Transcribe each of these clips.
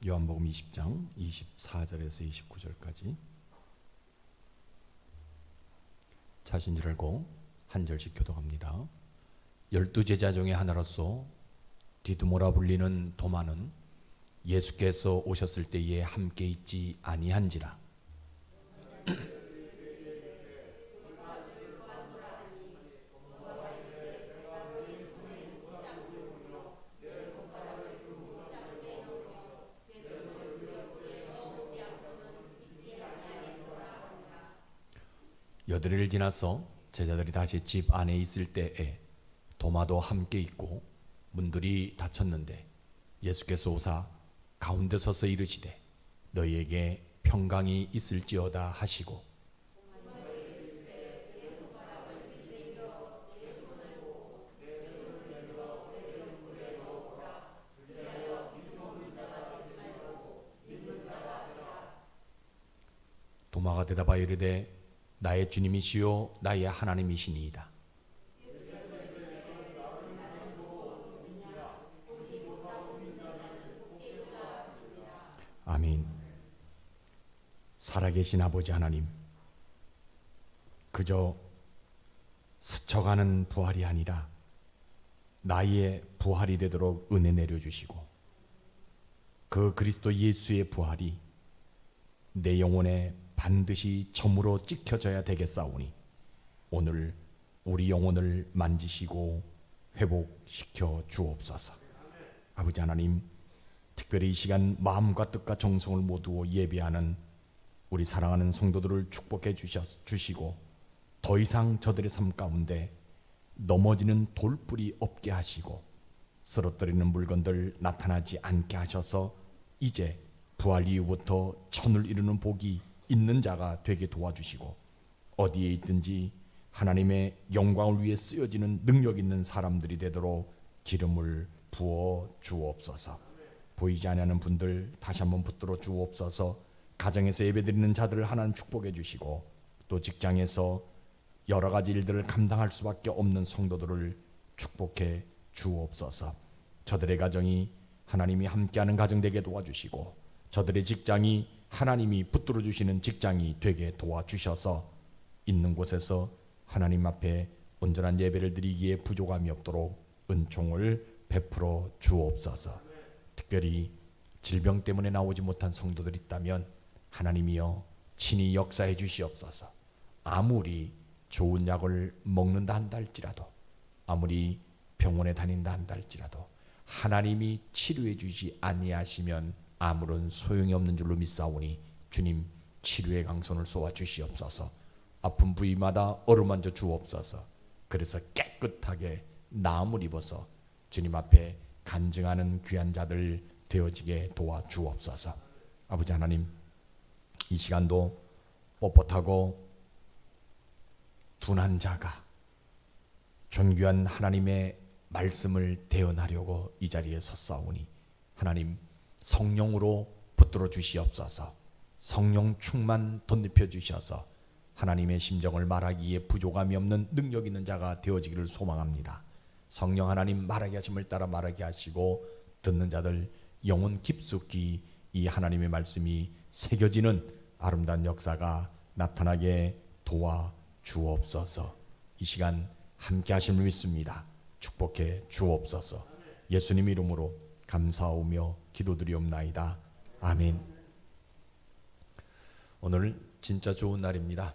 요한복음 20장 24절에서 29절까지 자신 줄 알고 한 절씩 교독합니다. 12제자 중에 하나로서 디두모라 불리는 도마는 예수께서 오셨을 때에 함께 있지 아니한지라. 여드레를 지나서 제자들이 다시 집 안에 있을 때에 도마도 함께 있고 문들이 닫혔는데 예수께서 오사 가운데 서서 이르시되 너희에게 평강이 있을지어다 하시고 도마가 대답하여 이르되 나의 주님이시요 나의 하나님이시니이다. 아멘. 살아계신 아버지 하나님, 그저 스쳐가는 부활이 아니라 나의 부활이 되도록 은혜 내려주시고 그 그리스도 예수의 부활이 내 영혼에 반드시 점으로 찍혀져야 되겠사오니 오늘 우리 영혼을 만지시고 회복시켜 주옵소서. 아버지 하나님, 특별히 이 시간 마음과 뜻과 정성을 모두 예배하는 우리 사랑하는 성도들을 축복해 주시고 더 이상 저들의 삶 가운데 넘어지는 돌뿔이 없게 하시고 쓰러뜨리는 물건들 나타나지 않게 하셔서 이제 부활 이후부터 천을 이루는 복이 있는 자가 되게 도와주시고 어디에 있든지 하나님의 영광을 위해 쓰여지는 능력 있는 사람들이 되도록 기름을 부어 주옵소서. 보이지 않는 분들 다시 한번 붙들어 주옵소서. 가정에서 예배드리는 자들을 하나님 축복해 주시고 또 직장에서 여러 가지 일들을 감당할 수밖에 없는 성도들을 축복해 주옵소서. 저들의 가정이 하나님이 함께하는 가정 되게 도와주시고 저들의 직장이 하나님이 붙들어 주시는 직장이 되게 도와주셔서 있는 곳에서 하나님 앞에 온전한 예배를 드리기에 부족함이 없도록 은총을 베풀어 주옵소서. 특별히 질병 때문에 나오지 못한 성도들이 있다면 하나님이여 친히 역사해 주시옵소서. 아무리 좋은 약을 먹는다 한다 할지라도 아무리 병원에 다닌다 한다 할지라도 하나님이 치료해 주지 아니하시면 아무런 소용이 없는 줄로 믿사오니 주님 치료의 강손을 쏘아 주시옵소서. 아픈 부위마다 어루만져 주옵소서. 그래서 깨끗하게 나음을 입어서 주님 앞에 간증하는 귀한 자들 되어지게 도와 주옵소서. 아버지 하나님, 이 시간도 뻣뻣하고 둔한 자가 존귀한 하나님의 말씀을 대언하려고 이 자리에 섰사오니 하나님 성령으로 붙들어 주시옵소서. 성령 충만 덧입혀 주셔서 하나님의 심정을 말하기에 부족함이 없는 능력 있는 자가 되어지기를 소망합니다. 성령 하나님 말하게 하심을 따라 말하게 하시고 듣는 자들 영혼 깊숙이 이 하나님의 말씀이 새겨지는 아름다운 역사가 나타나게 도와 주옵소서. 이 시간 함께 하심을 믿습니다. 축복해 주옵소서. 예수님 이름으로 감사하오며 기도드리옵나이다. 아멘. 오늘 진짜 좋은 날입니다.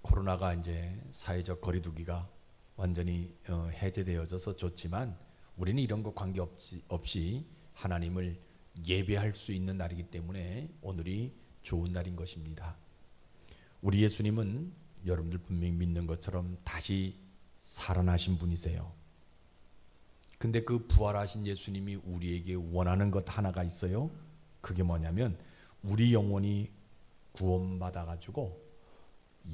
코로나가 이제 사회적 거리두기가 완전히 해제되어져서 좋지만 우리는 이런 거 관계없이 하나님을 예배할 수 있는 날이기 때문에 오늘이 좋은 날인 것입니다. 우리 예수님은 여러분들 분명히 믿는 것처럼 다시 살아나신 분이세요. 근데 그 부활하신 예수님이 우리에게 원하는 것 하나가 있어요. 그게 뭐냐면 우리 영혼이 구원받아가지고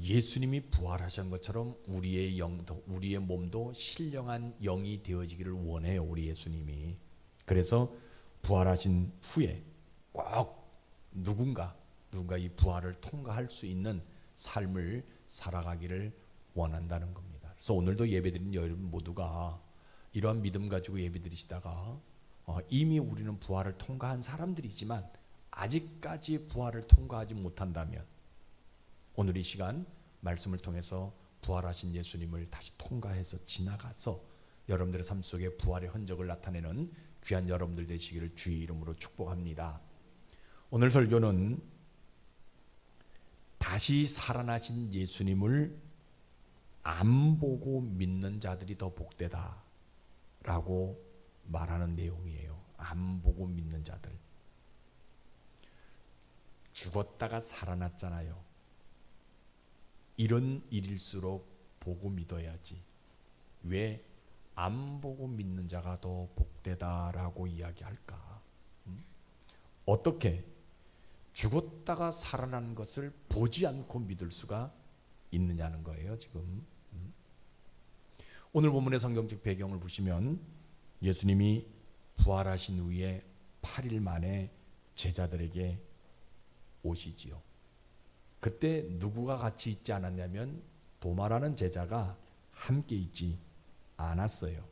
예수님이 부활하신 것처럼 우리의 영도, 우리의 몸도 신령한 영이 되어지기를 원해요. 우리 예수님이. 그래서 부활하신 후에 꼭 누군가 이 부활을 통과할 수 있는 삶을 살아가기를 원한다는 겁니다. 그래서 오늘도 예배드린 여러분 모두가 이러한 믿음 가지고 예배드리시다가 이미 우리는 부활을 통과한 사람들이지만 아직까지 부활을 통과하지 못한다면 오늘 이 시간 말씀을 통해서 부활하신 예수님을 다시 통과해서 지나가서 여러분들의 삶 속에 부활의 흔적을 나타내는 귀한 여러분들 되시기를 주의 이름으로 축복합니다. 오늘 설교는 다시 살아나신 예수님을 안 보고 믿는 자들이 더 복되다 라고 말하는 내용이에요. 안 보고 믿는 자들. 죽었다가 살아났잖아요. 이런 일일수록 보고 믿어야지. 왜 안 보고 믿는 자가 더 복되다라고 이야기할까? 어떻게 죽었다가 살아난 것을 보지 않고 믿을 수가 있느냐는 거예요, 지금. 오늘 본문의 성경적 배경을 보시면 예수님이 부활하신 후에 8일 만에 제자들에게 오시지요. 그때 누구가 같이 있지 않았냐면 도마라는 제자가 함께 있지 않았어요.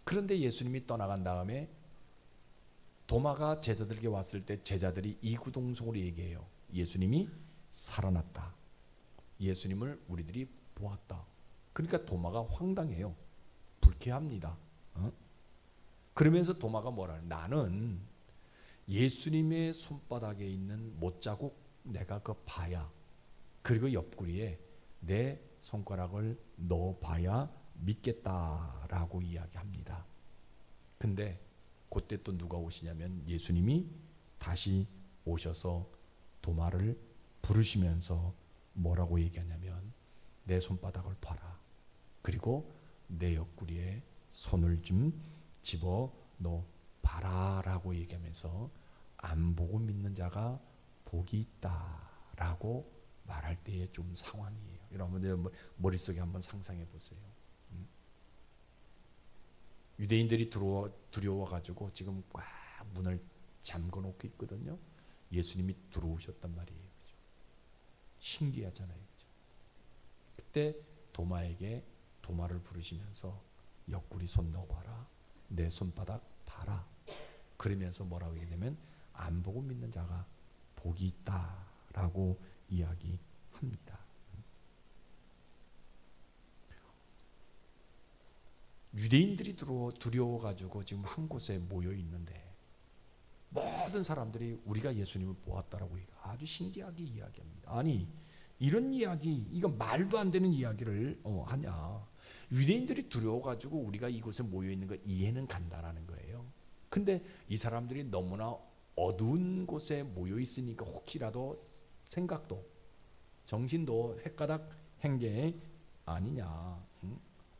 그런데 예수님이 떠나간 다음에 도마가 제자들에게 왔을 때 제자들이 이구동성으로 얘기해요. 예수님이 살아났다. 예수님을 우리들이 보았다. 그러니까 도마가 황당해요. 불쾌합니다. 그러면서 도마가 뭐라 해요? 나는 예수님의 손바닥에 있는 못자국 내가 그 봐야, 그리고 옆구리에 내 손가락을 넣어봐야 믿겠다라고 이야기합니다. 근데 그때 또 누가 오시냐면 예수님이 다시 오셔서 도마를 부르시면서 뭐라고 얘기하냐면 내 손바닥을 봐라. 그리고 내 옆구리에 손을 좀 집어 넣어 봐라라고 얘기하면서 안 보고 믿는 자가 복이 있다라고 말할 때의 좀 상황이에요. 여러분들 머릿속에 한번 상상해 보세요. 유대인들이 두려워가지고 지금 꽉 문을 잠궈 놓고 있거든요. 예수님이 들어오셨단 말이에요. 그죠? 신기하잖아요. 그죠? 그때 도마에게 도마를 부르시면서 옆구리 손 넣어봐라. 내 손바닥 봐라. 그러면서 뭐라고 얘기하냐면 안 보고 믿는 자가 복이 있다라고 이야기합니다. 유대인들이 두려워가지고 지금 한 곳에 모여 있는데 모든 사람들이 우리가 예수님을 보았다라고 아주 신기하게 이야기합니다. 아니 이런 이야기, 이거 말도 안 되는 이야기를 하냐. 유대인들이 두려워가지고 우리가 이곳에 모여 있는 거 이해는 간다라는 거예요. 근데 이 사람들이 너무나 어두운 곳에 모여 있으니까 혹시라도 생각도 정신도 헷가닥 한 게 아니냐.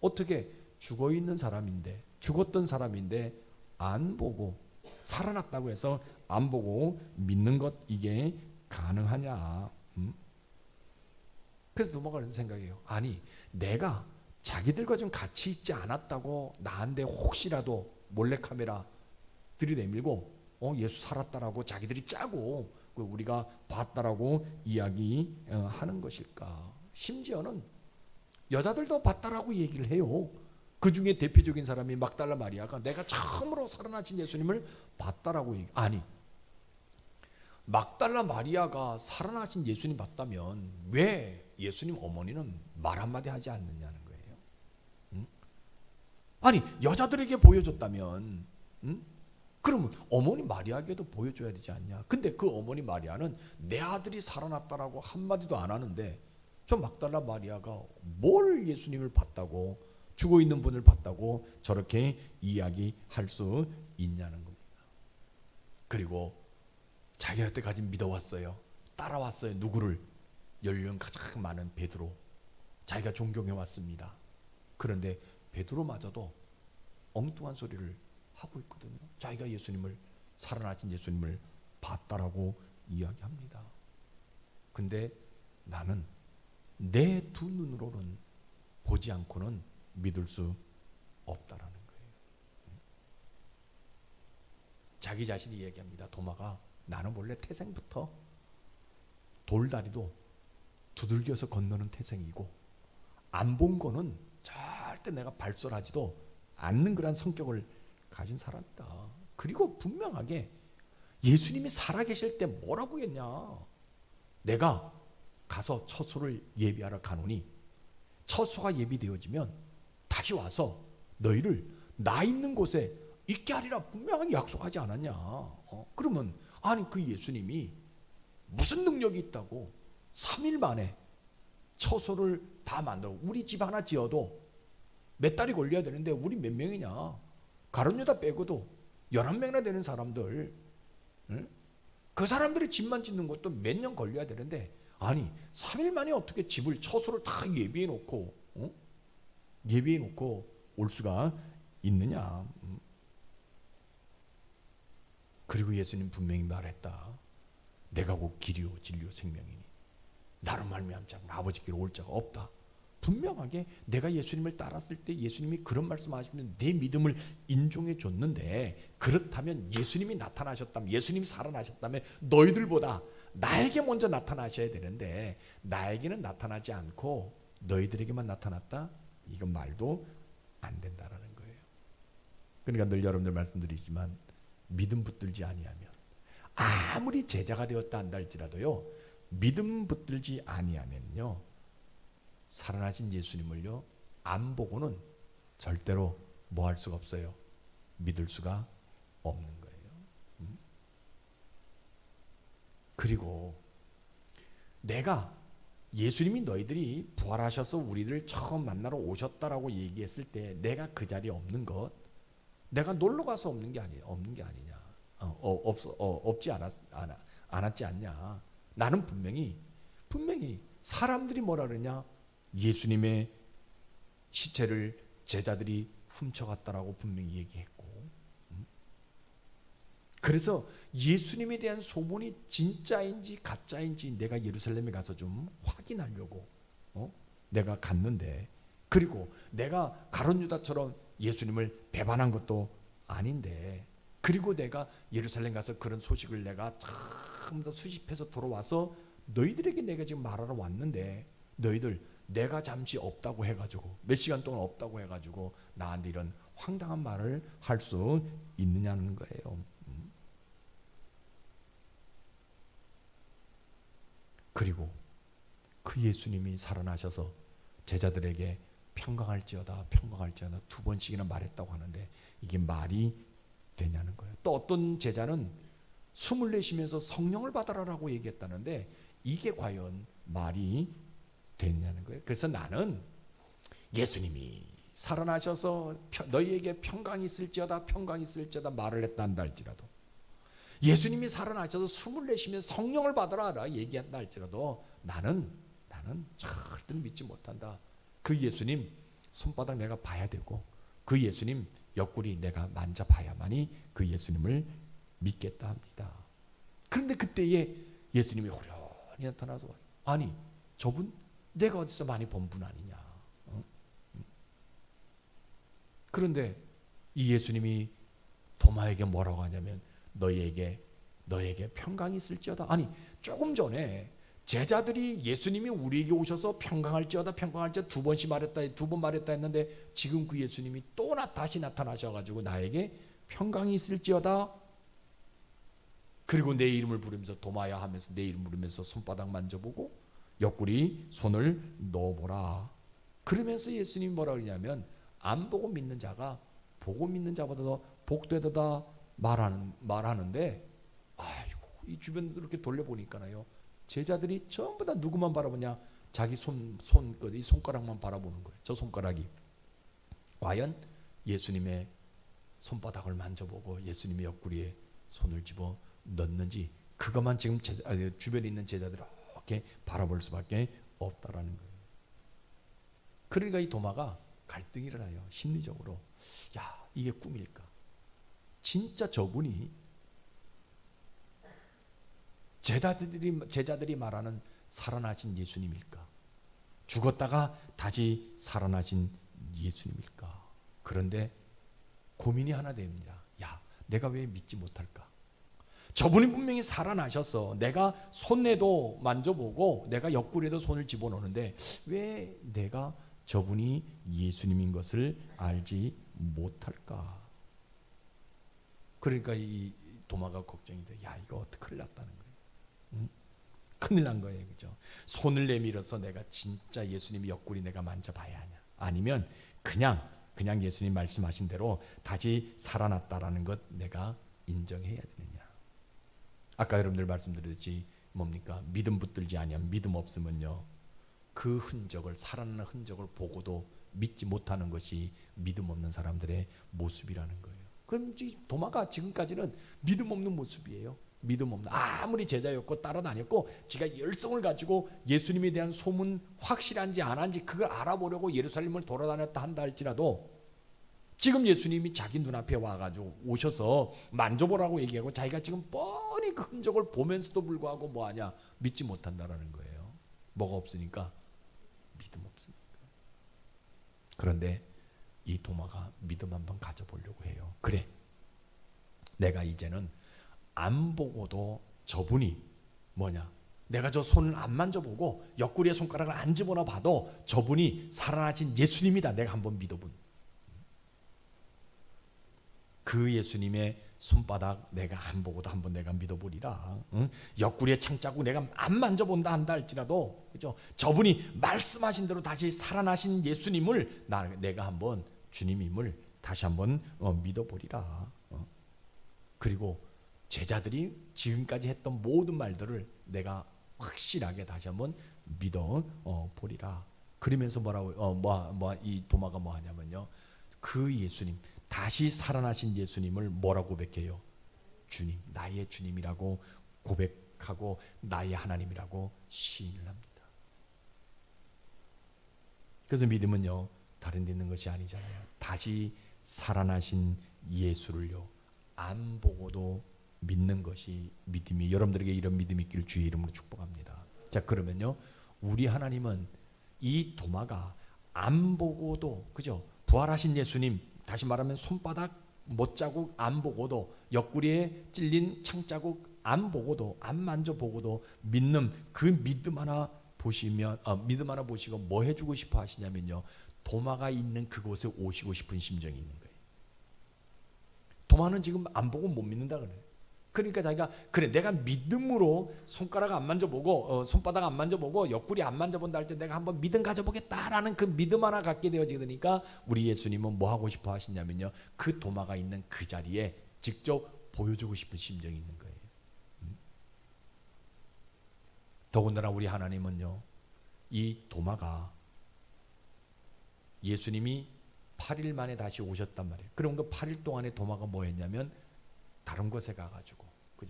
어떻게 죽어있는 사람인데, 죽었던 사람인데 안 보고 살아났다고 해서 안 보고 믿는 것, 이게 가능하냐. 그래서 도마가 생각해요. 아니 내가 자기들과 좀 같이 있지 않았다고 나한테 혹시라도 몰래카메라 들이내밀고 예수 살았다라고 자기들이 짜고 우리가 봤다라고 이야기하는 것일까. 심지어는 여자들도 봤다라고 얘기를 해요. 그 중에 대표적인 사람이 막달라 마리아가 내가 처음으로 살아나신 예수님을 봤다라고 아니 막달라 마리아가 살아나신 예수님 봤다면 왜 예수님 어머니는 말 한마디 하지 않느냐는 거예요. 아니 여자들에게 보여줬다면 그러면 어머니 마리아에게도 보여줘야 되지 않냐. 근데 그 어머니 마리아는 내 아들이 살아났다라고 한마디도 안 하는데 저 막달라 마리아가 뭘 예수님을 봤다고, 죽어있는 분을 봤다고 저렇게 이야기할 수 있냐는 겁니다. 그리고 자기가 여태까지 믿어왔어요. 따라왔어요. 누구를? 연령 가장 많은 베드로. 자기가 존경해왔습니다. 그런데 베드로마저도 엉뚱한 소리를 하고 있거든요. 자기가 예수님을, 살아나신 예수님을 봤다라고 이야기합니다. 근데 나는 내 두 눈으로는 보지 않고는 믿을 수 없다라는 거예요. 자기 자신이 얘기합니다. 도마가 나는 원래 태생부터 돌다리도 두들겨서 건너는 태생이고 안 본 거는 절대 내가 발설하지도 않는 그런 성격을 가진 사람이다. 그리고 분명하게 예수님이 살아계실 때 뭐라고 했냐? 내가 가서 처소를 예비하러 가노니 처소가 예비되어지면 다시 와서 너희를 나 있는 곳에 있게 하리라 분명하게 약속하지 않았냐? 그러면 아니 그 예수님이 무슨 능력이 있다고 3일 만에 처소를 다 만들어. 우리 집 하나 지어도 몇 달이 걸려야 되는데 우리 몇 명이냐? 가룟 유다 빼고도 11명이나 되는 사람들, 응? 그 사람들의 집만 짓는 것도 몇 년 걸려야 되는데 아니 3일 만에 어떻게 집을 처소를 다 예비해 놓고 예비해 놓고 올 수가 있느냐? 그리고 예수님 분명히 말했다. 내가 곧 길이요 진리요 생명이니 나로 말미암지 않으면 아버지께로 올 자가 없다. 분명하게 내가 예수님을 따랐을 때 예수님이 그런 말씀하시면 내 믿음을 인정해 줬는데, 그렇다면 예수님이 나타나셨다면, 예수님이 살아나셨다면 너희들보다 나에게 먼저 나타나셔야 되는데 나에게는 나타나지 않고 너희들에게만 나타났다? 이건 말도 안 된다라는 거예요. 그러니까 늘 여러분들 말씀드리지만 믿음 붙들지 아니하면, 아무리 제자가 되었다 한다 할지라도요, 믿음 붙들지 아니하면요 살아나신 예수님을요 안 보고는 절대로 뭐 할 수가 없어요. 믿을 수가 없는 거예요. 그리고 내가 예수님이 너희들이 부활하셔서 우리를 처음 만나러 오셨다라고 얘기했을 때 내가 그 자리에 없는 것, 내가 놀러 가서 없는 게 아니냐? 없지 않았지 않냐? 나는 분명히 사람들이 뭐라 그러냐? 예수님의 시체를 제자들이 훔쳐갔다라고 분명히 얘기했고, 그래서 예수님에 대한 소문이 진짜인지 가짜인지 내가 예루살렘에 가서 좀 확인하려고 내가 갔는데, 그리고 내가 가룟 유다처럼 예수님을 배반한 것도 아닌데, 그리고 내가 예루살렘 가서 그런 소식을 내가 참 더 수집해서 돌아와서 너희들에게 내가 지금 말하러 왔는데, 너희들 내가 잠시 없다고 해가지고 몇 시간 동안 없다고 해가지고 나한테 이런 황당한 말을 할 수 있느냐는 거예요. 그리고 그 예수님이 살아나셔서 제자들에게 평강할지어다 두 번씩이나 말했다고 하는데 이게 말이 되냐는 거예요. 또 어떤 제자는 숨을 내쉬면서 성령을 받아라라고 얘기했다는데 이게 과연 말이 되냐는 거예요. 그래서 나는 예수님이 살아나셔서 너희에게 평강이 있을지어다 말을 했다 한다 할지라도, 예수님이 살아나셔서 숨을 내쉬면서 성령을 받아라 얘기한다 할지라도 나는 절대로 믿지 못한다. 그 예수님 손바닥 내가 봐야 되고 그 예수님 옆구리 내가 만져봐야만이 그 예수님을 믿겠다 합니다. 그런데 그때에 예수님이 호련히 나타나서 아니 저분 내가 어디서 많이 본 분 아니냐? 그런데 이 예수님이 도마에게 뭐라고 하냐면 너희에게 평강이 있을지어다. 아니 조금 전에 제자들이 예수님이 우리에게 오셔서 평강할지어다 두 번 말했다 했는데 지금 그 예수님이 또 다시 나타나셔가지고 나에게 평강이 있을지어다. 그리고 내 이름을 부르면서 도마야 하면서 내 이름 부르면서 손바닥 만져보고 옆구리 손을 넣어보라. 그러면서 예수님이 뭐라 그러냐면 안 보고 믿는 자가 보고 믿는 자보다 더 복되다 말하는데, 아이고 이 주변 이렇게 돌려보니까요 제자들이 전부 다 누구만 바라보냐? 자기 이 손가락만 바라보는 거예요. 저 손가락이 과연 예수님의 손바닥을 만져보고 예수님의 옆구리에 손을 집어 넣는지, 그것만 지금 주변에 있는 제자들이 이렇게 바라볼 수밖에 없다라는 거예요. 그러니까 이 도마가 갈등이 일어나요. 심리적으로. 야 이게 꿈일까? 진짜 저분이 제자들이 말하는 살아나신 예수님일까? 죽었다가 다시 살아나신 예수님일까? 그런데 고민이 하나 됩니다. 야 내가 왜 믿지 못할까? 저분이 분명히 살아나셔서 내가 손에도 만져보고 내가 옆구리에도 손을 집어넣는데 왜 내가 저분이 예수님인 것을 알지 못할까? 그러니까 이 도마가 걱정이 돼. 야, 이거 어떻게 큰일 났다는 거예요. 응? 큰일 난 거예요. 그죠? 손을 내밀어서 내가 진짜 예수님 옆구리 내가 만져봐야 하냐, 아니면 그냥 예수님 말씀하신 대로 다시 살아났다라는 것 내가 인정해야 되느냐. 아까 여러분들 말씀드렸지 뭡니까? 믿음 붙들지 아니하면 믿음 없으면요, 그 흔적을, 살아나는 흔적을 보고도 믿지 못하는 것이 믿음 없는 사람들의 모습이라는 거예요. 그럼 도마가 지금까지는 믿음 없는 모습이에요. 믿음 없는, 아무리 제자였고 따라다녔고 지가 열성을 가지고 예수님에 대한 소문 확실한지 안 한지 그걸 알아보려고 예루살렘을 돌아다녔다 한다 할지라도, 지금 예수님이 자기 눈앞에 와가지고 오셔서 만져보라고 얘기하고 자기가 지금 뻔히 그 흔적을 보면서도 불구하고 뭐하냐, 믿지 못한다라는 거예요. 뭐가 없으니까? 믿음 없으니까. 그런데 이 도마가 믿음 한번 가져보려고 해요. 그래, 내가 이제는 안 보고도 저분이 뭐냐, 내가 저 손을 안 만져보고 옆구리에 손가락을 안 집어넣어 봐도 저분이 살아나신 예수님이다, 내가 한번 믿어본 그 예수님의 손바닥 내가 안 보고도 한번 내가 믿어보리라. 응? 옆구리에 창자국 내가 안 만져본다 한다 할지라도, 그죠? 저분이 말씀하신 대로 다시 살아나신 예수님을 내가 한번 주님임을 다시 한번 믿어보리라. 그리고 제자들이 지금까지 했던 모든 말들을 내가 확실하게 다시 한번 믿어 보리라. 그러면서 뭐라고 이 도마가 뭐 하냐면요, 그 예수님, 다시 살아나신 예수님을 뭐라고 고백해요? 주님, 나의 주님이라고 고백하고 나의 하나님이라고 시인을 합니다. 그래서 믿음은요, 다른 데 있는 것이 아니잖아요. 다시 살아나신 예수를요, 안 보고도 믿는 것이 믿음이, 여러분들에게 이런 믿음이 있기를 주의 이름으로 축복합니다. 자, 그러면요, 우리 하나님은 이 도마가 안 보고도, 그죠? 부활하신 예수님, 다시 말하면 손바닥 못자국 안 보고도, 옆구리에 찔린 창자국 안 보고도, 안 만져보고도 믿는 그 믿음 하나 보시면, 믿음 하나 보시고 뭐 해주고 싶어 하시냐면요, 도마가 있는 그곳에 오시고 싶은 심정이 있는 거예요. 도마는 지금 안 보고 못 믿는다 그래요. 그러니까 자기가, 그래, 내가 믿음으로 손가락 안 만져보고 손바닥 안 만져보고 옆구리 안 만져본다 할 때 내가 한번 믿음 가져보겠다라는 그 믿음 하나 갖게 되어지니까 우리 예수님은 뭐 하고 싶어 하시냐면요, 그 도마가 있는 그 자리에 직접 보여주고 싶은 심정이 있는 거예요. 더군다나 우리 하나님은요, 이 도마가 예수님이 8일 만에 다시 오셨단 말이에요. 그럼 그 8일 동안에 도마가 뭐 했냐면 다른 곳에 가가지고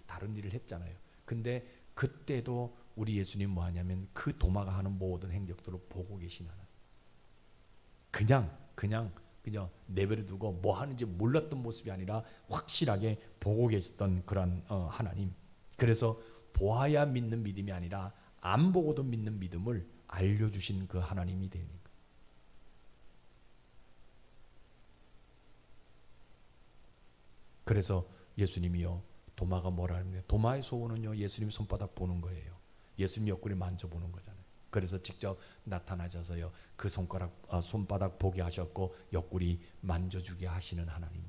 다른 일을 했잖아요. 근데 그때도 우리 예수님 뭐 하냐면 그 도마가 하는 모든 행적들을 보고 계신 하나님. 그냥 내버려 두고 뭐 하는지 몰랐던 모습이 아니라 확실하게 보고 계셨던 그런 하나님. 그래서 보아야 믿는 믿음이 아니라 안 보고도 믿는 믿음을 알려주신 그 하나님이 되는 거예요. 그래서 예수님이요, 도마가 뭐라 하는데, 도마의 소원은요, 예수님 손바닥 보는 거예요. 예수님 옆구리 만져보는 거잖아요. 그래서 직접 나타나셔서요, 그 손바닥 보게 하셨고 옆구리 만져주게 하시는 하나님.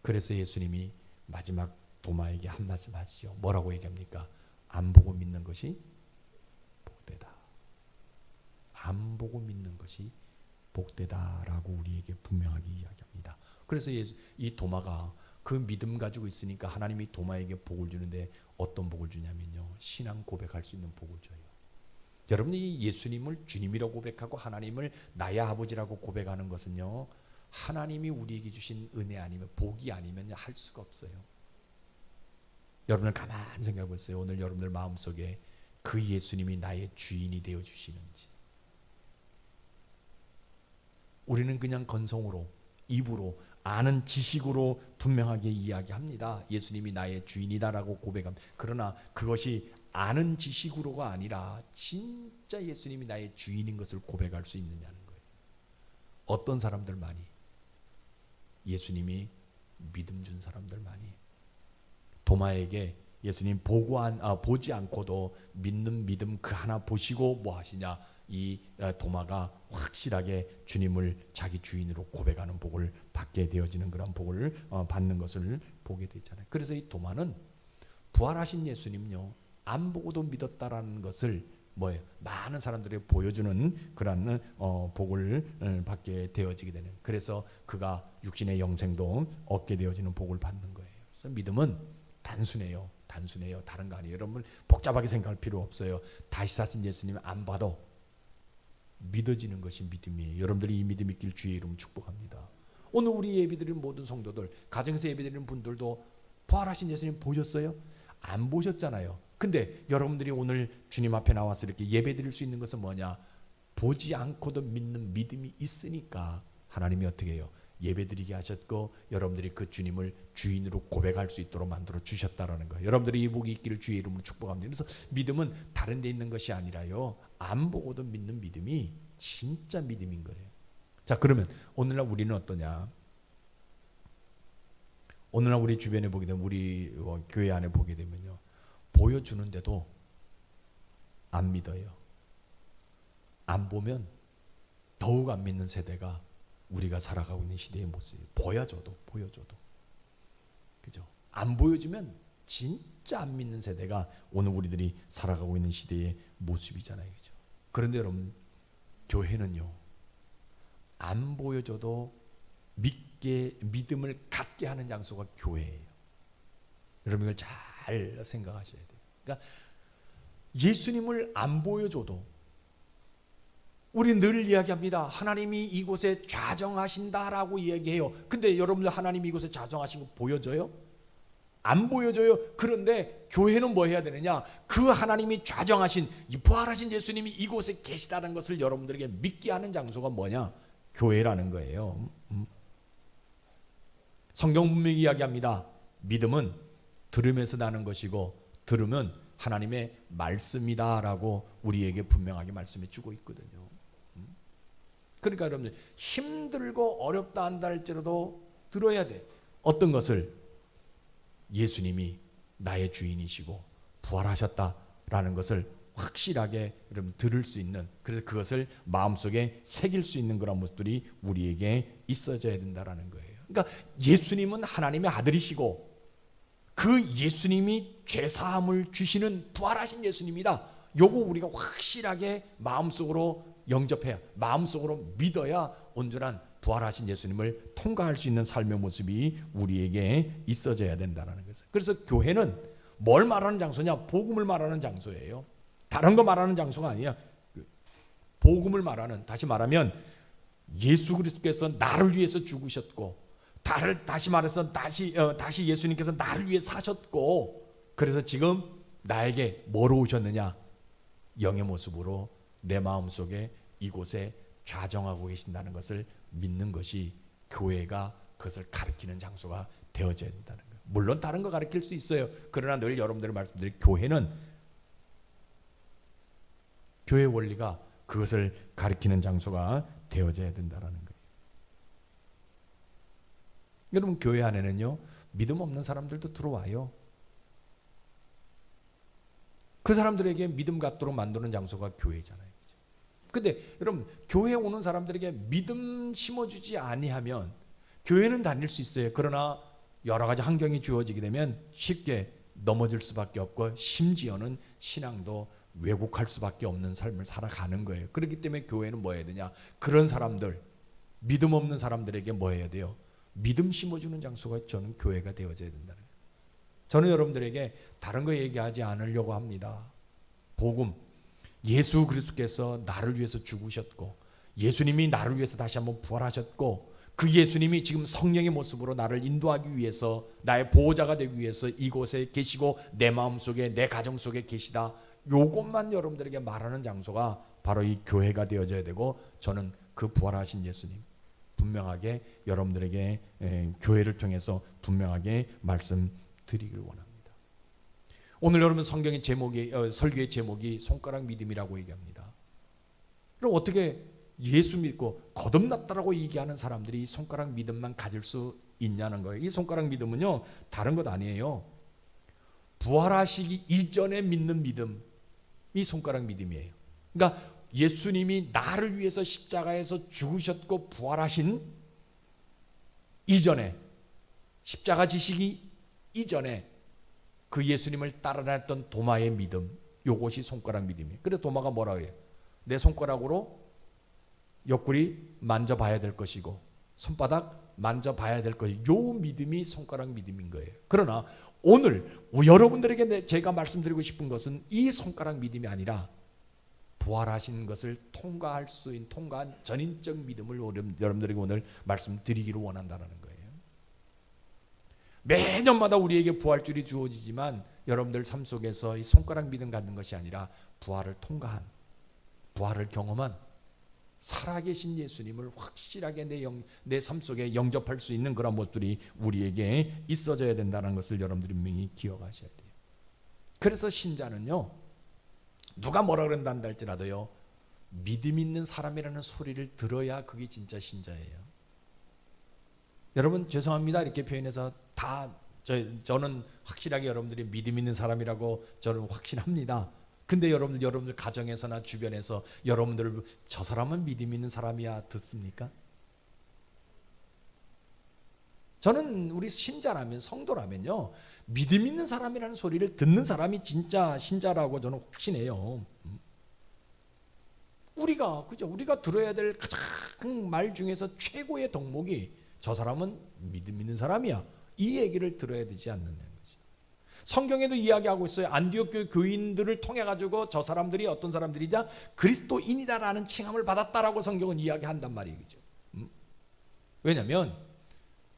그래서 예수님이 마지막 도마에게 한 말씀 하시죠. 뭐라고 얘기합니까? 안 보고 믿는 것이 복되다. 안 보고 믿는 것이 복되다라고 우리에게 분명하게 이야기합니다. 그래서 이 도마가 그 믿음 가지고 있으니까 하나님이 도마에게 복을 주는데 어떤 복을 주냐면요, 신앙 고백할 수 있는 복을 줘요. 여러분이 예수님을 주님이라고 고백하고 하나님을 나의 아버지라고 고백하는 것은요, 하나님이 우리에게 주신 은혜 아니면 복이 아니면 할 수가 없어요. 여러분들 가만히 생각해 보세요. 오늘 여러분들 마음속에 그 예수님이 나의 주인이 되어 주시는지. 우리는 그냥 건성으로, 입으로, 아는 지식으로 분명하게 이야기합니다. 예수님이 나의 주인이다라고 고백합니다. 그러나 그것이 아는 지식으로가 아니라 진짜 예수님이 나의 주인인 것을 고백할 수 있느냐는 거예요. 어떤 사람들만이? 예수님이 믿음 준 사람들만이. 도마에게 예수님 보지 않고도 믿는 믿음 그 하나 보시고 뭐 하시냐? 이 도마가 확실하게 주님을 자기 주인으로 고백하는 복을 받게 되어지는 그런 복을 받는 것을 보게 되잖아요. 그래서 이 도마는 부활하신 예수님요 안 보고도 믿었다라는 것을 뭐예요? 많은 사람들이 보여주는 그런 복을 받게 되어지게 되는. 그래서 그가 육신의 영생도 얻게 되어지는 복을 받는 거예요. 그래서 믿음은 단순해요. 다른 거 아니에요. 여러분 복잡하게 생각할 필요 없어요. 다시 사신 예수님 안 봐도 믿어지는 것이 믿음이에요. 여러분들이 이 믿음 있길 주의 이름 축복합니다. 오늘 우리 예배드리는 모든 성도들, 가정에서 예배드리는 분들도 부활하신 예수님 보셨어요? 안 보셨잖아요. 근데 여러분들이 오늘 주님 앞에 나와서 이렇게 예배드릴 수 있는 것은 뭐냐? 보지 않고도 믿는 믿음이 있으니까 하나님이 어떻게 해요? 예배드리게 하셨고 여러분들이 그 주님을 주인으로 고백할 수 있도록 만들어 주셨다라는 거예요. 여러분들이 이 복이 있기를 주의 이름으로 축복합니다. 그래서 믿음은 다른 데 있는 것이 아니라요. 안 보고도 믿는 믿음이 진짜 믿음인 거예요. 자, 그러면 오늘날 우리는 어떠냐? 오늘날 우리 주변에 보게 되면 우리 교회 안에 보게 되면요. 보여주는데도 안 믿어요. 안 보면 더욱 안 믿는 세대가 우리가 살아가고 있는 시대의 모습이에요. 보여줘도. 그죠? 안 보여주면 진짜 안 믿는 세대가 오늘 우리들이 살아가고 있는 시대의 모습이잖아요. 그죠? 그런데 여러분, 교회는요, 안 보여줘도 믿음을 갖게 하는 장소가 교회예요. 여러분 이걸 잘 생각하셔야 돼요. 그러니까 예수님을 안 보여줘도 우리 늘 이야기합니다. 하나님이 이곳에 좌정하신다라고 이야기해요. 근데 여러분들 하나님이 이곳에 좌정하신 거 보여져요? 안 보여져요. 그런데 교회는 뭐 해야 되느냐? 그 하나님이 좌정하신 이 부활하신 예수님이 이곳에 계시다는 것을 여러분들에게 믿게 하는 장소가 뭐냐? 교회라는 거예요. 성경 분명히 이야기합니다. 믿음은 들음에서 나는 것이고 들음은 하나님의 말씀이다라고 우리에게 분명하게 말씀해 주고 있거든요. 그러니까 여러분들 힘들고 어렵다 한다 할지라도 들어야 돼. 어떤 것을? 예수님이 나의 주인이시고 부활하셨다라는 것을 확실하게 여러분 들을 수 있는, 그래서 그것을 마음속에 새길 수 있는 그런 모습들이 우리에게 있어져야 된다라는 거예요. 그러니까 예수님은 하나님의 아들이시고 그 예수님이 죄사함을 주시는 부활하신 예수님이다. 요거 우리가 확실하게 마음속으로 영접해야, 마음속으로 믿어야 온전한 부활하신 예수님을 통과할 수 있는 삶의 모습이 우리에게 있어져야 된다는 것을. 그래서 교회는 뭘 말하는 장소냐? 복음을 말하는 장소예요. 다른 거 말하는 장소가 아니야. 복음을 말하는, 다시 말하면 예수 그리스도께서 나를 위해서 죽으셨고, 다시 말해서 다시 예수님께서 나를 위해 사셨고, 그래서 지금 나에게 뭐로 오셨느냐? 영의 모습으로 내 마음속에 이곳에 좌정하고 계신다는 것을 믿는 것이 교회가 그것을 가르치는 장소가 되어져야 된다는 거예요. 물론 다른 거 가르칠 수 있어요. 그러나 늘 여러분들이 말씀드린 교회는 교회 원리가 그것을 가르치는 장소가 되어져야 된다는 거예요. 여러분 교회 안에는요, 믿음 없는 사람들도 들어와요. 그 사람들에게 믿음 갖도록 만드는 장소가 교회잖아요. 근데 여러분 교회에 오는 사람들에게 믿음 심어주지 아니하면 교회는 다닐 수 있어요. 그러나 여러 가지 환경이 주어지게 되면 쉽게 넘어질 수밖에 없고, 심지어는 신앙도 왜곡할 수밖에 없는 삶을 살아가는 거예요. 그렇기 때문에 교회는 뭐 해야 되냐? 그런 사람들, 믿음 없는 사람들에게 뭐 해야 돼요? 믿음 심어주는 장소가 저는 교회가 되어져야 된다는 거예요. 저는 여러분들에게 다른 거 얘기하지 않으려고 합니다. 복음, 예수 그리스도께서 나를 위해서 죽으셨고, 예수님이 나를 위해서 다시 한번 부활하셨고, 그 예수님이 지금 성령의 모습으로 나를 인도하기 위해서, 나의 보호자가 되기 위해서 이곳에 계시고 내 마음속에, 내 가정 속에 계시다. 요것만 여러분들에게 말하는 장소가 바로 이 교회가 되어져야 되고, 저는 그 부활하신 예수님 분명하게 여러분들에게 교회를 통해서 분명하게 말씀드리길 원합니다. 오늘 여러분 성경의 제목이, 설교의 제목이 손가락 믿음이라고 얘기합니다. 그럼 어떻게 예수 믿고 거듭났다라고 얘기하는 사람들이 손가락 믿음만 가질 수 있냐는 거예요. 이 손가락 믿음은요, 다른 것 아니에요. 부활하시기 이전에 믿는 믿음, 이 손가락 믿음이에요. 그러니까 예수님이 나를 위해서 십자가에서 죽으셨고 부활하신 이전에, 십자가 지시기 이전에 그 예수님을 따라다녔던 도마의 믿음, 요것이 손가락 믿음이에요. 그래서 도마가 뭐라고 해요? 내 손가락으로 옆구리 만져봐야 될 것이고 손바닥 만져봐야 될 것이고, 요 믿음이 손가락 믿음인 거예요. 그러나 오늘 여러분들에게 제가 말씀드리고 싶은 것은 이 손가락 믿음이 아니라 부활하신 것을 통과할 수 있는, 통과한 전인적 믿음을 여러분들에게 오늘 말씀드리기를 원한다는 거예요. 매년마다 우리에게 부활줄이 주어지지만 여러분들 삶 속에서 이 손가락 믿음 갖는 것이 아니라 부활을 통과한, 부활을 경험한 살아계신 예수님을 확실하게 내 삶 속에 영접할 수 있는 그런 모습들이 우리에게 있어져야 된다는 것을 여러분들이 분명히 기억하셔야 돼요. 그래서 신자는요, 누가 뭐라 그런다 할지라도요, 믿음 있는 사람이라는 소리를 들어야 그게 진짜 신자예요. 여러분 죄송합니다 이렇게 표현해서 저는 확실하게 여러분들이 믿음 있는 사람이라고 저는 확신합니다. 근데 여러분들 가정에서나 주변에서 여러분들 저 사람은 믿음 있는 사람이야 듣습니까? 저는 우리 신자라면, 성도라면요, 믿음 있는 사람이라는 소리를 듣는 사람이 진짜 신자라고 저는 확신해요. 우리가 들어야 될 가장 말 중에서 최고의 덕목이 저 사람은 믿음 있는 사람이야, 이 얘기를 들어야 되지 않느냐는 거죠. 성경에도 이야기하고 있어요. 안디옥 교회 교인들을 통해 가지고 저 사람들이 어떤 사람들이냐, 그리스도인이다라는 칭함을 받았다라고 성경은 이야기한단 말이죠. 왜냐하면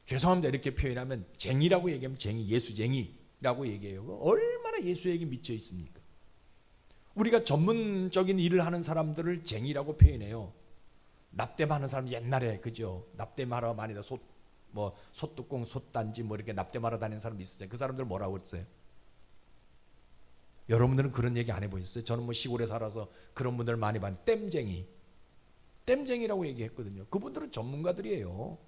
죄송합니다 이렇게 표현하면 쟁이라고 얘기하면 예수쟁이라고 얘기해요. 얼마나 예수에게 미쳐 있습니까? 우리가 전문적인 일을 하는 사람들을 쟁이라고 표현해요. 납땜하는 사람 옛날에, 그죠? 납땜하러 많이 솥뚜껑, 솥단지 이렇게 납땜하러 다니는 사람 있었어요. 그 사람들 뭐라고 그랬어요? 여러분들은 그런 얘기 안 해보셨어요? 저는 시골에 살아서 그런 분들 많이 봤는데 땜쟁이라고 얘기했거든요. 그분들은 전문가들이에요.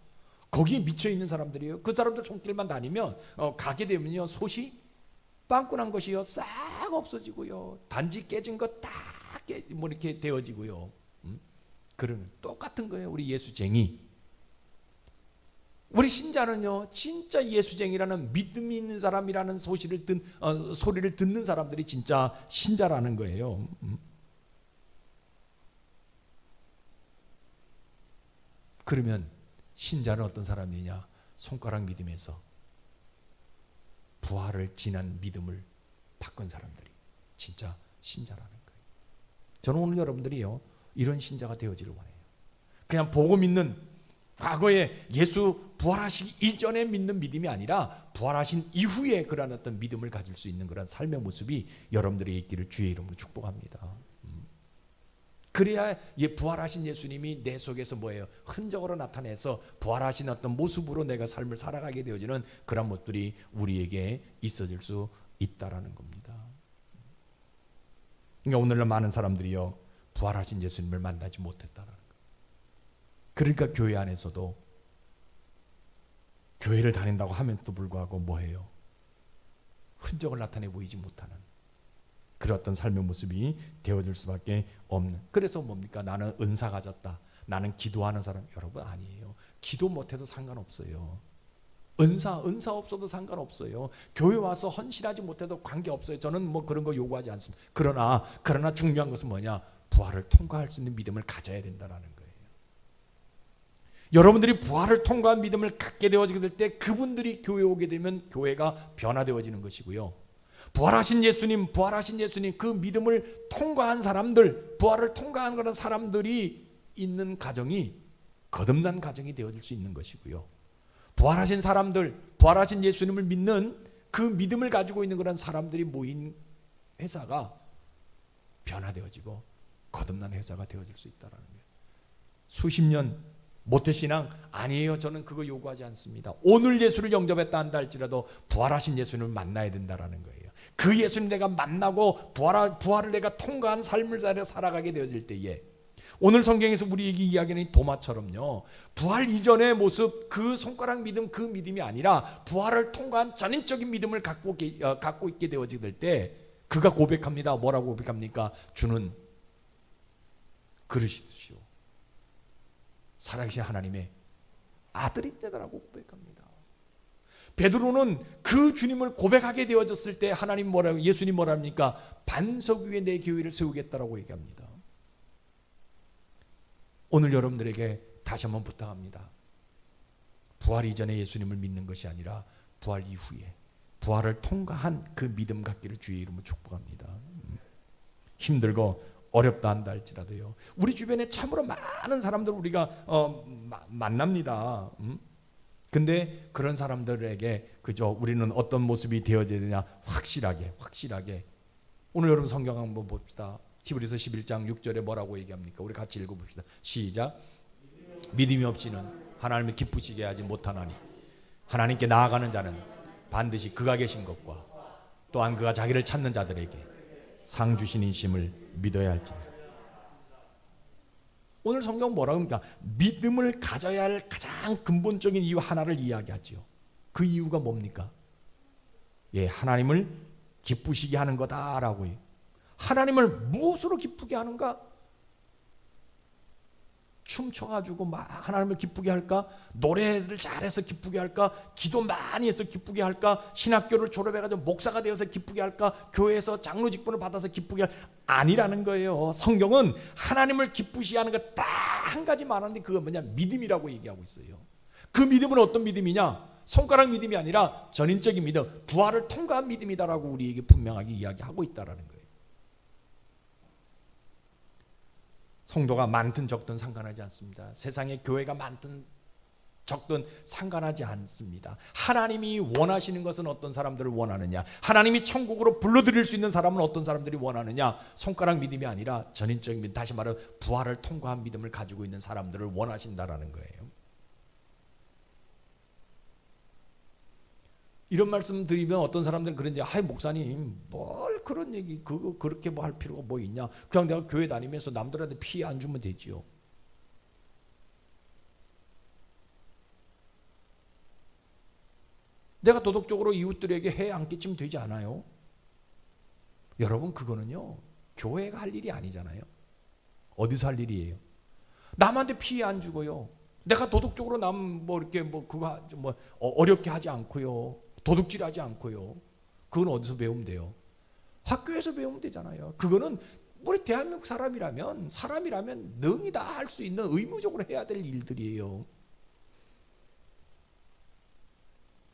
거기에 미쳐 있는 사람들이에요. 그 사람들 손길만 다니면 가게 되면요, 솥이 빵꾸난 것이요 싹 없어지고요, 단지 깨진 거 딱 이렇게 되어지고요. 그러면 똑같은 거예요. 우리 예수쟁이, 우리 신자는요 진짜 예수쟁이라는 믿음이 있는 사람이라는 소리를 듣는 사람들이 진짜 신자라는 거예요. 그러면 신자는 어떤 사람이냐? 손가락 믿음에서 부활을 지난 믿음을 바꾼 사람들이 진짜 신자라는 거예요. 저는 오늘 여러분들이요 이런 신자가 되어지를 원해요. 그냥 보고 믿는, 과거에 예수 부활하시기 이전에 믿는 믿음이 아니라 부활하신 이후에 그런 어떤 믿음을 가질 수 있는 그런 삶의 모습이 여러분들의 있기를 주의 이름으로 축복합니다. 그래야 부활하신 예수님이 내 속에서 뭐예요? 흔적으로 나타내서 부활하신 어떤 모습으로 내가 삶을 살아가게 되어지는 그런 것들이 우리에게 있어질 수 있다라는 겁니다. 그러니까 오늘날 많은 사람들이요 부활하신 예수님을 만나지 못했다라는 거예요. 그러니까 교회 안에서도 교회를 다닌다고 하면서도 불구하고 뭐해요? 흔적을 나타내 보이지 못하는 그런 어떤 삶의 모습이 되어질 수밖에 없는. 그래서 뭡니까? 나는 은사 가졌다, 나는 기도하는 사람. 여러분 아니에요. 기도 못해도 상관없어요. 은사 없어도 상관없어요. 교회 와서 헌신하지 못해도 관계없어요. 저는 그런 거 요구하지 않습니다. 그러나 중요한 것은 뭐냐? 부활을 통과할 수 있는 믿음을 가져야 된다는 거예요. 여러분들이 부활을 통과한 믿음을 갖게 되어지게 될 때 그분들이 교회에 오게 되면 교회가 변화되어지는 것이고요. 부활하신 예수님 그 믿음을 통과한 사람들, 부활을 통과한 그런 사람들이 있는 가정이 거듭난 가정이 되어질 수 있는 것이고요. 부활하신 사람들, 부활하신 예수님을 믿는 그 믿음을 가지고 있는 그런 사람들이 모인 회사가 변화되어지고 거듭난 회사가 되어질 수 있다는 거예요. 수십 년 모태신앙 아니에요. 저는 그거 요구하지 않습니다. 오늘 예수를 영접했다 한다 할지라도 부활하신 예수님을 만나야 된다는 거예요. 그 예수님 내가 만나고 부활을 내가 통과한 삶을 살아가게 되어질 때에 오늘 성경에서 우리에게 이야기하는 도마처럼요, 부활 이전의 모습, 그 손가락 믿음, 그 믿음이 아니라 부활을 통과한 전인적인 믿음을 갖고 있게 되어지게 될 때 그가 고백합니다. 뭐라고 고백합니까? 주는 그러시듯이요. 살아계신 하나님의 아들인자라고 고백합니다. 베드로는 그 주님을 고백하게 되어졌을 때 하나님 뭐라고, 예수님 뭐랍니까? 반석 위에 내 교회를 세우겠다라고 얘기합니다. 오늘 여러분들에게 다시 한번 부탁합니다. 부활 이전에 예수님을 믿는 것이 아니라 부활 이후에 부활을 통과한 그 믿음 갖기를 주의 이름으로 축복합니다. 힘들고 어렵다 한다 할지라도요. 우리 주변에 참으로 많은 사람들 우리가 만납니다. 근데 그런 사람들에게 그저 우리는 어떤 모습이 되어져야 되냐? 확실하게. 오늘 여러분 성경 한번 봅시다. 히브리서 11장 6절에 뭐라고 얘기합니까? 우리 같이 읽어봅시다. 시작. 믿음이 없이는 하나님을 기쁘시게 하지 못하나니 하나님께 나아가는 자는 반드시 그가 계신 것과 또한 그가 자기를 찾는 자들에게 상 주시는 심을 믿어야 할지니라. 오늘 성경 뭐라고 합니까? 믿음을 가져야 할 가장 근본적인 이유 하나를 이야기하지요. 그 이유가 뭡니까? 예, 하나님을 기쁘시게 하는 거다라고요. 하나님을 무엇으로 기쁘게 하는가? 춤춰가지고 막 하나님을 기쁘게 할까? 노래를 잘해서 기쁘게 할까? 기도 많이 해서 기쁘게 할까? 신학교를 졸업해가지고 목사가 되어서 기쁘게 할까? 교회에서 장로 직분을 받아서 기쁘게 아니라는 거예요. 성경은 하나님을 기쁘시게 하는 거 딱 한 가지 말하는데 그건 뭐냐? 믿음이라고 얘기하고 있어요. 그 믿음은 어떤 믿음이냐? 손가락 믿음이 아니라 전인적인 믿음, 부활을 통과한 믿음이다라고 우리에게 분명하게 이야기하고 있다라는 거예요. 성도가 많든 적든 상관하지 않습니다. 세상에 교회가 많든 적든 상관하지 않습니다. 하나님이 원하시는 것은 어떤 사람들을 원하느냐, 하나님이 천국으로 불러들일 수 있는 사람은 어떤 사람들이 원하느냐, 손가락 믿음이 아니라 전인적인 믿음, 다시 말해 부활을 통과한 믿음을 가지고 있는 사람들을 원하신다라는 거예요. 이런 말씀 드리면 어떤 사람들은 그런지, 아이 목사님 뭘 그런 얘기 그거 그렇게 뭐 할 필요가 뭐 있냐, 그냥 내가 교회 다니면서 남들한테 피해 안 주면 되지요. 내가 도덕적으로 이웃들에게 해에 안 끼치면 되지 않아요? 여러분 그거는요 교회가 할 일이 아니잖아요. 어디서 할 일이에요? 남한테 피해 안 주고요, 내가 도덕적으로 남 뭐 이렇게 뭐 그거 뭐 어렵게 하지 않고요, 도둑질하지 않고요. 그건 어디서 배우면 돼요? 학교에서 배우면 되잖아요. 그거는 우리 대한민국 사람이라면 능히 다 할 수 있는 의무적으로 해야 될 일들이에요.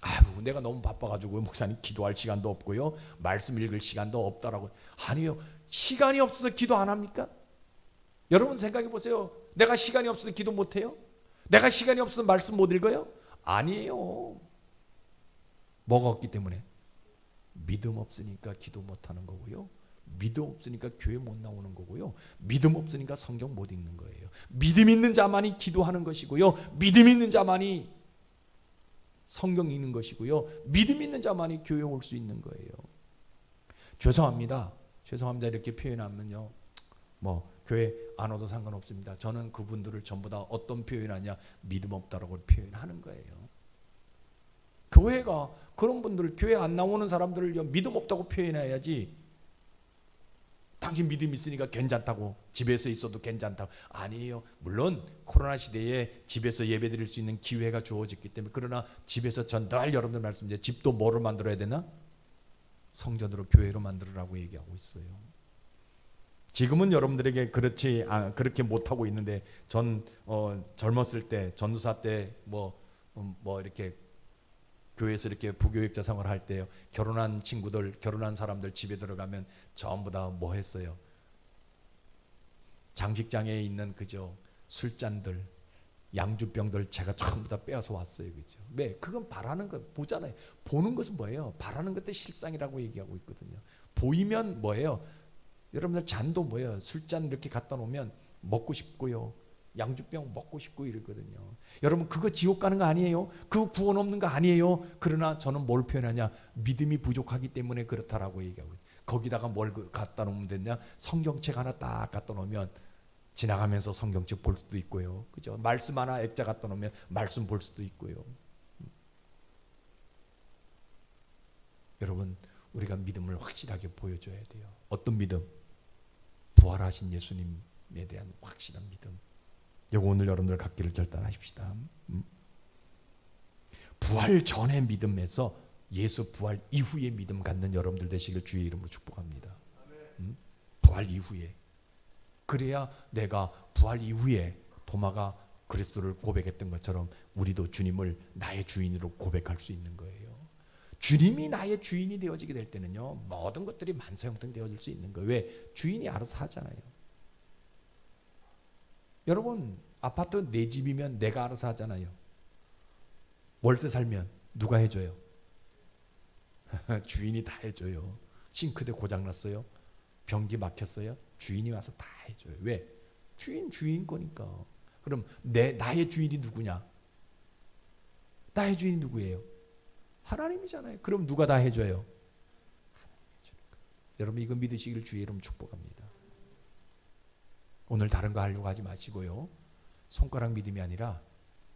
아유, 내가 너무 바빠가지고 목사님 기도할 시간도 없고요, 말씀 읽을 시간도 없다라고. 아니요, 시간이 없어서 기도 안 합니까? 여러분 생각해 보세요. 내가 시간이 없어서 기도 못 해요? 내가 시간이 없어서 말씀 못 읽어요? 아니에요. 뭐가 없기 때문에? 믿음 없으니까 기도 못 하는 거고요, 믿음 없으니까 교회 못 나오는 거고요, 믿음 없으니까 성경 못 읽는 거예요. 믿음 있는 자만이 기도하는 것이고요, 믿음 있는 자만이 성경 읽는 것이고요, 믿음 있는 자만이 교회 올 수 있는 거예요. 죄송합니다 이렇게 표현하면요, 뭐 교회 안 와도 상관없습니다. 저는 그분들을 전부 다 어떤 표현하냐, 믿음 없다라고 표현하는 거예요. 교회가 그런 분들, 교회 안 나오는 사람들을 믿음 없다고 표현해야지, 당신 믿음 있으니까 괜찮다고, 집에서 있어도 괜찮다고. 아니에요. 물론 코로나 시대에 집에서 예배 드릴 수 있는 기회가 주어졌기 때문에, 그러나 집에서 전 늘 여러분들 말씀드려요. 집도 뭐로 만들어야 되나? 성전으로, 교회로 만들으라고 얘기하고 있어요. 지금은 여러분들에게 그렇게 못하고 있는데, 전 젊었을 때, 전도사 때 뭐 이렇게 교회에서 이렇게 부교육자 생활할 때요, 결혼한 친구들, 결혼한 사람들 집에 들어가면 전부 다 뭐 했어요? 장식장에 있는 그저 술잔들, 양주병들 제가 전부 다 빼앗아 왔어요. 그죠? 왜? 그건 바라는 거 보잖아요. 보는 것은 뭐예요? 바라는 것들 실상이라고 얘기하고 있거든요. 보이면 뭐예요? 여러분들 잔도 뭐예요? 술잔 이렇게 갖다 놓으면 먹고 싶고요, 양주병 먹고 싶고 이러거든요. 여러분 그거 지옥 가는 거 아니에요? 그거 구원 없는 거 아니에요? 그러나 저는 뭘 표현하냐? 믿음이 부족하기 때문에 그렇다라고 얘기하고, 거기다가 뭘 갖다 놓으면 되냐? 성경책 하나 딱 갖다 놓으면 지나가면서 성경책 볼 수도 있고요, 그죠? 말씀 하나 액자 갖다 놓으면 말씀 볼 수도 있고요. 여러분 우리가 믿음을 확실하게 보여줘야 돼요. 어떤 믿음? 부활하신 예수님 대한 확실한 믿음. 이거 오늘 여러분들 갖기를 결단하십시다. 부활 전의 믿음에서 예수 부활 이후의 믿음 갖는 여러분들 되시길 주의 이름으로 축복합니다. 부활 이후에. 그래야 내가 부활 이후에 도마가 그리스도를 고백했던 것처럼 우리도 주님을 나의 주인으로 고백할 수 있는 거예요. 주님이 나의 주인이 되어지게 될 때는요, 모든 것들이 만사형통되어질 수 있는 거예요. 왜? 주인이 알아서 하잖아요. 여러분, 아파트 내 집이면 내가 알아서 하잖아요. 월세 살면 누가 해줘요? 주인이 다 해줘요. 싱크대 고장났어요? 변기 막혔어요? 주인이 와서 다 해줘요. 왜? 주인 거니까. 그럼 나의 주인이 누구냐? 나의 주인이 누구예요? 하나님이잖아요. 그럼 누가 다 해줘요? 하나님이 해주니까. 여러분 이거 믿으시기를 주의 이름 축복합니다. 오늘 다른 거 하려고 하지 마시고요. 손가락 믿음이 아니라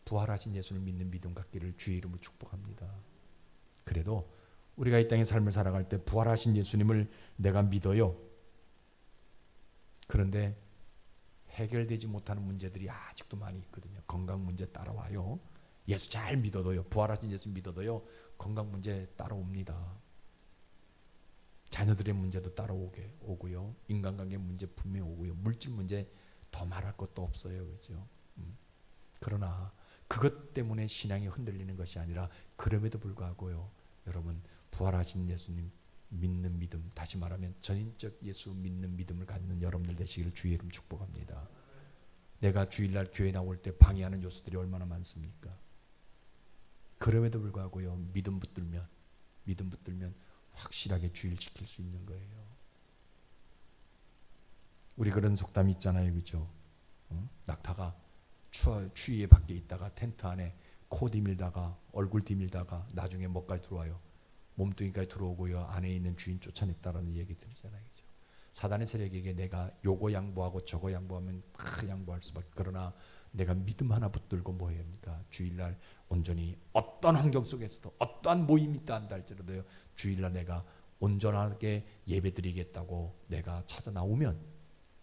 부활하신 예수를 믿는 믿음 갖기를 주의 이름으로 축복합니다. 그래도 우리가 이 땅의 삶을 살아갈 때 부활하신 예수님을 내가 믿어요. 그런데 해결되지 못하는 문제들이 아직도 많이 있거든요. 건강 문제 따라와요. 예수 잘 믿어도요. 부활하신 예수 믿어도요. 건강 문제 따라옵니다. 자녀들의 문제도 따라오고요. 인간관계 문제 분명히 오고요. 물질 문제 더 말할 것도 없어요. 그렇죠? 그러나 그것 때문에 신앙이 흔들리는 것이 아니라 그럼에도 불구하고요. 여러분 부활하신 예수님 믿는 믿음, 다시 말하면 전인적 예수 믿는 믿음을 갖는 여러분들 되시기를 주의 이름 축복합니다. 내가 주일날 교회 나올 때 방해하는 요소들이 얼마나 많습니까? 그럼에도 불구하고요. 믿음 붙들면 확실하게 주일 지킬 수 있는 거예요. 우리 그런 속담이 있잖아요. 그죠? 낙타가 추위에 밖에 있다가 텐트 안에 코 디밀다가 얼굴 디밀다가 나중에 뭐까지 들어와요? 몸뚱이까지 들어오고요. 안에 있는 주인 쫓아냈다라는 얘기 들리잖아요. 그죠? 사단의 세력에게 내가 요거 양보하고 저거 양보하면 다 양보할 수밖에. 그러나 내가 믿음 하나 붙들고 뭐 해야 합니까? 주일날 온전히 어떤 환경 속에서도 어떠한 모임이 있다 한다 할지라도요. 주일날 내가 온전하게 예배드리겠다고 내가 찾아 나오면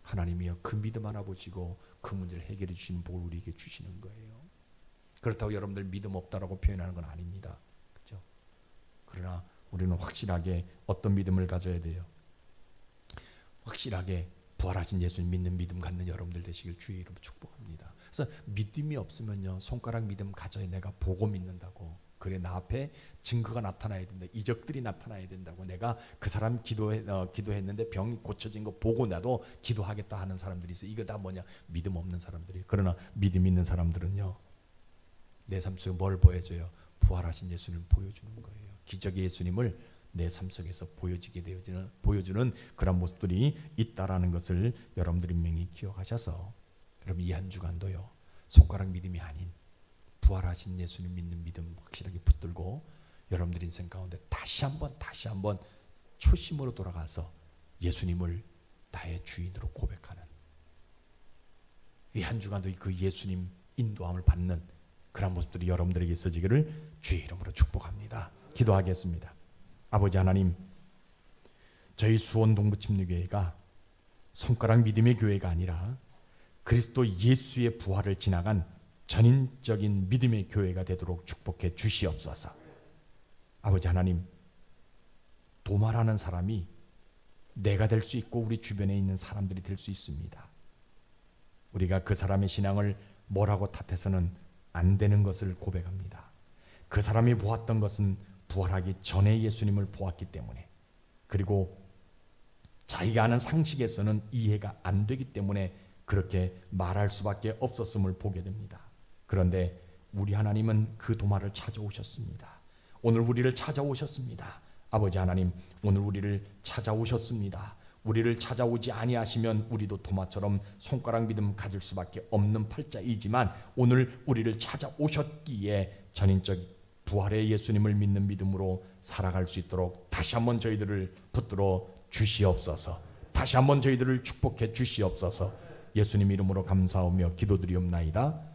하나님이요 그 믿음 하나 보시고 그 문제를 해결해 주시는 복을 우리에게 주시는 거예요. 그렇다고 여러분들 믿음 없다라고 표현하는 건 아닙니다. 그렇죠? 그러나 우리는 확실하게 어떤 믿음을 가져야 돼요? 확실하게 부활하신 예수님 믿는 믿음 갖는 여러분들 되시길 주의 이름으로 축복합니다. 그래서 믿음이 없으면요 손가락 믿음 가져야 내가 보고 믿는다고. 그래 나 앞에 증거가 나타나야 된다. 이적들이 나타나야 된다고. 내가 그 사람 기도했는데 병이 고쳐진 거 보고 나도 기도하겠다 하는 사람들이 있어요. 이거 다 뭐냐? 믿음 없는 사람들이. 그러나 믿음 있는 사람들은요 내 삶 속에 뭘 보여줘요? 부활하신 예수님을 보여주는 거예요. 기적의 예수님을 내 삶 속에서 보여주는 그런 모습들이 있다라는 것을 여러분들이 분명히 기억하셔서 그럼 이 한 주간도요 손가락 믿음이 아닌 부활하신 예수님 믿는 믿음 확실하게 붙들고 여러분들 인생 가운데 다시 한번 초심으로 돌아가서 예수님을 나의 주인으로 고백하는 이 한 주간도 그 예수님 인도함을 받는 그런 모습들이 여러분들에게 있어지기를 주의 이름으로 축복합니다. 기도하겠습니다. 아버지 하나님, 저희 수원 동부침례교회가 손가락 믿음의 교회가 아니라 그리스도 예수의 부활을 지나간 전인적인 믿음의 교회가 되도록 축복해 주시옵소서. 아버지 하나님, 도마라는 사람이 내가 될 수 있고 우리 주변에 있는 사람들이 될 수 있습니다. 우리가 그 사람의 신앙을 뭐라고 탓해서는 안 되는 것을 고백합니다. 그 사람이 보았던 것은 부활하기 전에 예수님을 보았기 때문에, 그리고 자기가 아는 상식에서는 이해가 안 되기 때문에 그렇게 말할 수밖에 없었음을 보게 됩니다. 그런데 우리 하나님은 그 도마를 찾아오셨습니다. 오늘 우리를 찾아오셨습니다. 아버지 하나님, 오늘 우리를 찾아오셨습니다. 우리를 찾아오지 아니하시면 우리도 도마처럼 손가락 믿음 가질 수밖에 없는 팔자이지만 오늘 우리를 찾아오셨기에 전인적 부활의 예수님을 믿는 믿음으로 살아갈 수 있도록 다시 한번 저희들을 붙들어 주시옵소서. 다시 한번 저희들을 축복해 주시옵소서. 예수님 이름으로 감사하며 기도드리옵나이다.